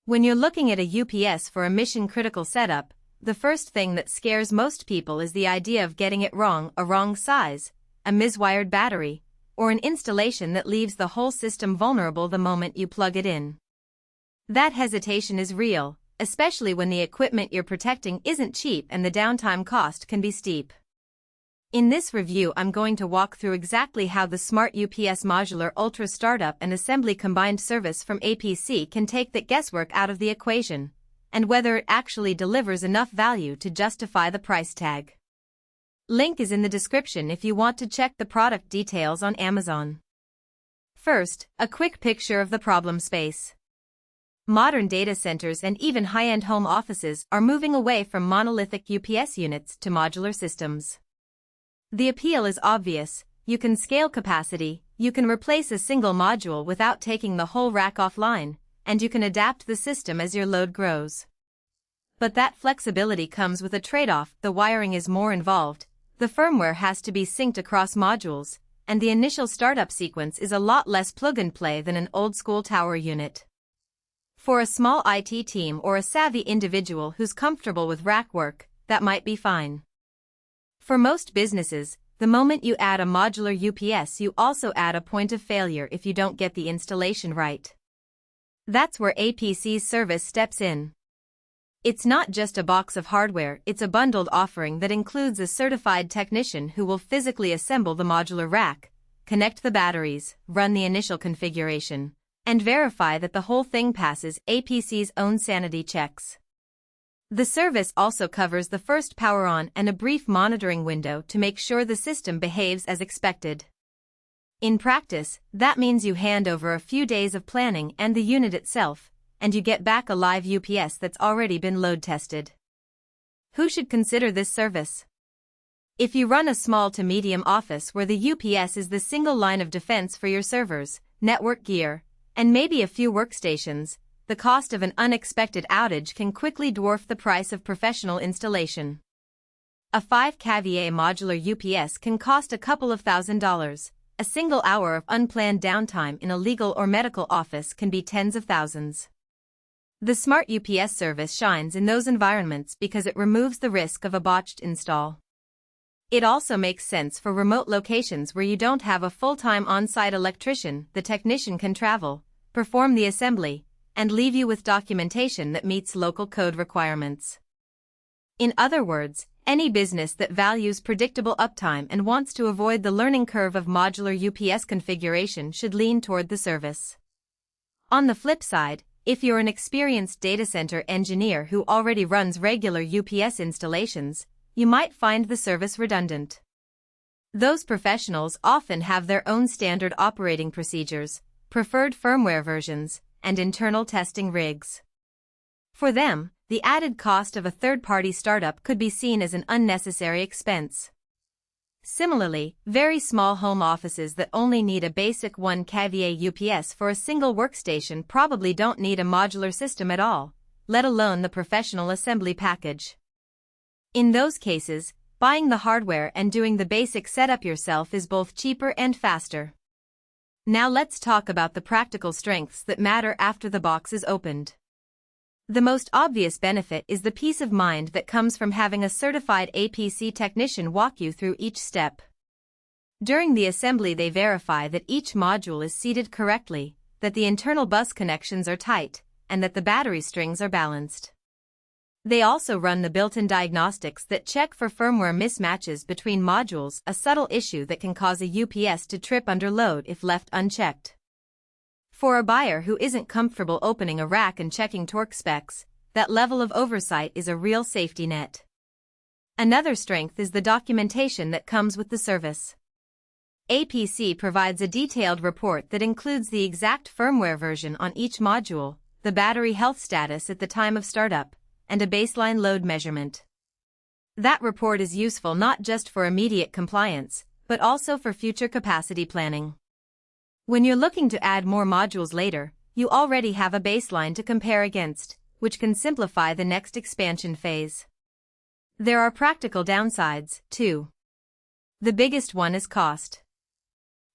When you're looking at a UPS for a mission-critical setup, the first thing that scares most people is the idea of getting it wrong, a wrong size, a miswired battery, or an installation that leaves the whole system vulnerable the moment you plug it in. That hesitation is real, especially when the equipment you're protecting isn't cheap and the downtime cost can be steep. In this review, I'm going to walk through exactly how the Smart UPS Modular Ultra Startup and Assembly Combined Service from APC can take that guesswork out of the equation, and whether it actually delivers enough value to justify the price tag. Link is in the description if you want to check the product details on Amazon. First, a quick picture of the problem space. Modern data centers and even high-end home offices are moving away from monolithic UPS units to modular systems. The appeal is obvious: you can scale capacity, you can replace a single module without taking the whole rack offline, and you can adapt the system as your load grows. But that flexibility comes with a trade-off: the wiring is more involved, the firmware has to be synced across modules, and the initial startup sequence is a lot less plug-and-play than an old-school tower unit. For a small IT team or a savvy individual who's comfortable with rack work, that might be fine. For most businesses, the moment you add a modular UPS, you also add a point of failure if you don't get the installation right. That's where APC's service steps in. It's not just a box of hardware, it's a bundled offering that includes a certified technician who will physically assemble the modular rack, connect the batteries, run the initial configuration, and verify that the whole thing passes APC's own sanity checks. The service also covers the first power on and a brief monitoring window to make sure the system behaves as expected. In practice, that means you hand over a few days of planning and the unit itself, and you get back a live UPS that's already been load tested. Who should consider this service? If you run a small to medium office where the UPS is the single line of defense for your servers, network gear, and maybe a few workstations, the cost of an unexpected outage can quickly dwarf the price of professional installation. A 5 kVA modular UPS can cost a couple of $1,000s. A single hour of unplanned downtime in a legal or medical office can be tens of thousands. The Smart UPS service shines in those environments because it removes the risk of a botched install. It also makes sense for remote locations where you don't have a full-time on-site electrician. The technician can travel, perform the assembly, and leave you with documentation that meets local code requirements. In other words, any business that values predictable uptime and wants to avoid the learning curve of modular UPS configuration should lean toward the service. On the flip side, if you're an experienced data center engineer who already runs regular UPS installations, you might find the service redundant. Those professionals often have their own standard operating procedures, preferred firmware versions, and internal testing rigs. For them, the added cost of a third-party startup could be seen as an unnecessary expense. Similarly, very small home offices that only need a basic 1 kVA UPS for a single workstation probably don't need a modular system at all, let alone the professional assembly package. In those cases, buying the hardware and doing the basic setup yourself is both cheaper and faster. Now let's talk about the practical strengths that matter after the box is opened. The most obvious benefit is the peace of mind that comes from having a certified APC technician walk you through each step. During the assembly, they verify that each module is seated correctly, that the internal bus connections are tight, and that the battery strings are balanced. They also run the built-in diagnostics that check for firmware mismatches between modules, a subtle issue that can cause a UPS to trip under load if left unchecked. For a buyer who isn't comfortable opening a rack and checking torque specs, that level of oversight is a real safety net. Another strength is the documentation that comes with the service. APC provides a detailed report that includes the exact firmware version on each module, the battery health status at the time of startup, and a baseline load measurement. That report is useful not just for immediate compliance, but also for future capacity planning. When you're looking to add more modules later, you already have a baseline to compare against, which can simplify the next expansion phase. There are practical downsides, too. The biggest one is cost.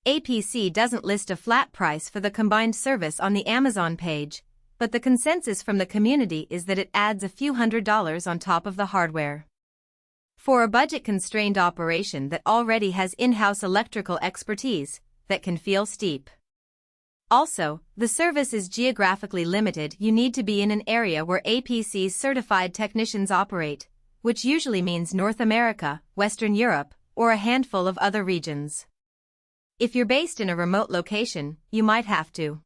APC doesn't list a flat price for the combined service on the Amazon page, but the consensus from the community is that it adds a few $100s on top of the hardware. For a budget-constrained operation that already has in-house electrical expertise, that can feel steep. Also, the service is geographically limited. You need to be in an area where APC's certified technicians operate, which usually means North America, Western Europe, or a handful of other regions. If you're based in a remote location, you might have to